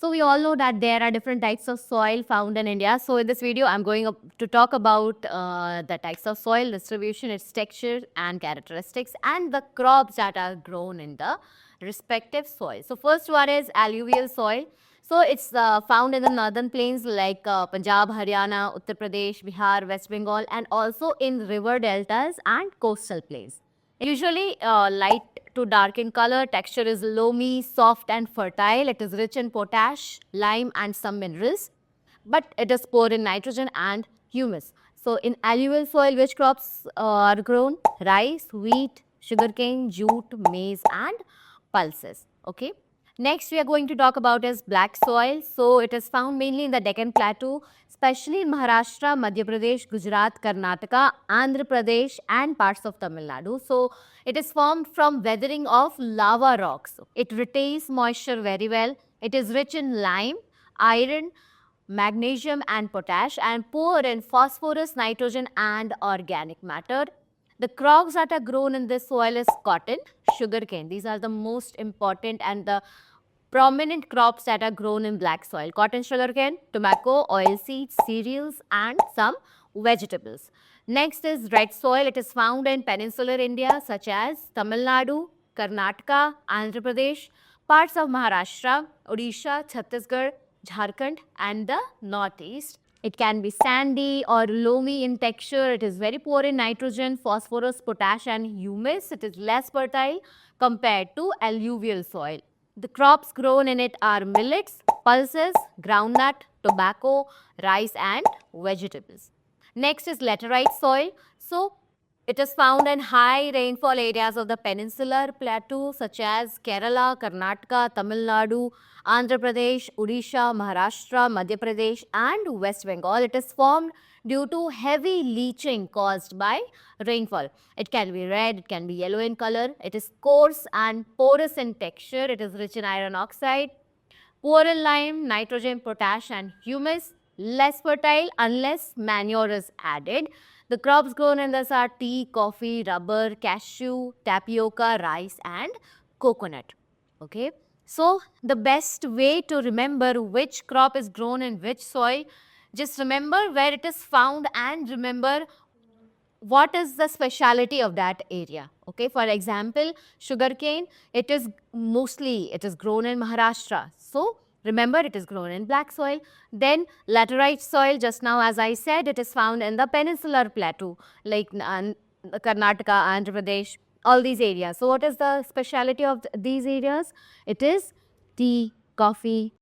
So we all know that there are different types of soil found in India. So in this video, I'm going to talk about the types of soil distribution, its texture and characteristics, and the crops that are grown in the respective soil. So first one is alluvial soil. So it's found in the northern plains like Punjab, Haryana, Uttar Pradesh, Bihar, West Bengal, and also in river deltas and coastal plains. Usually light to dark in color, texture is loamy, soft and fertile. It is rich in potash, lime and some minerals, but it is poor in nitrogen and humus. So in alluvial soil, which crops are grown? Rice, wheat, sugarcane, jute, maize and pulses. Okay. Next, we are going to talk about is black soil. So it is found mainly in the Deccan Plateau, especially in Maharashtra, Madhya Pradesh, Gujarat, Karnataka, Andhra Pradesh and parts of Tamil Nadu. So it is formed from weathering of lava rocks. It retains moisture very well. It is rich in lime, iron, magnesium and potash and poor in phosphorus, nitrogen and organic matter. The crops that are grown in this soil is cotton, sugarcane. These are the most important and the prominent crops that are grown in black soil. Cotton, sugarcane, tobacco, oilseeds, cereals and some vegetables. Next is red soil. It is found in peninsular India such as Tamil Nadu, Karnataka, Andhra Pradesh, parts of Maharashtra, Odisha, Chhattisgarh, Jharkhand and the northeast. It can be sandy or loamy in texture. It is very poor in nitrogen, phosphorus, potash and humus. It is less fertile compared to alluvial soil. The crops grown in it are millets, pulses, groundnut, tobacco, rice and vegetables. Next is laterite soil. So it is found in high rainfall areas of the peninsular plateau such as Kerala, Karnataka, Tamil Nadu, Andhra Pradesh, Odisha, Maharashtra, Madhya Pradesh and West Bengal. It is formed due to heavy leaching caused by rainfall. It can be red, it can be yellow in color. It is coarse and porous in texture. It is rich in iron oxide, poor in lime, nitrogen, potash and humus, less fertile unless manure is added. The crops grown in this are tea, coffee, rubber, cashew, tapioca, rice and coconut. Okay. So, the best way to remember which crop is grown in which soil, just remember where it is found and remember what is the speciality of that area. Okay, for example, sugarcane, it is grown in Maharashtra. So remember it is grown in black soil. Then laterite soil, just now as I said, it is found in the peninsular plateau like Karnataka, Andhra Pradesh, all these areas. So what is the speciality of these areas? It is tea, coffee,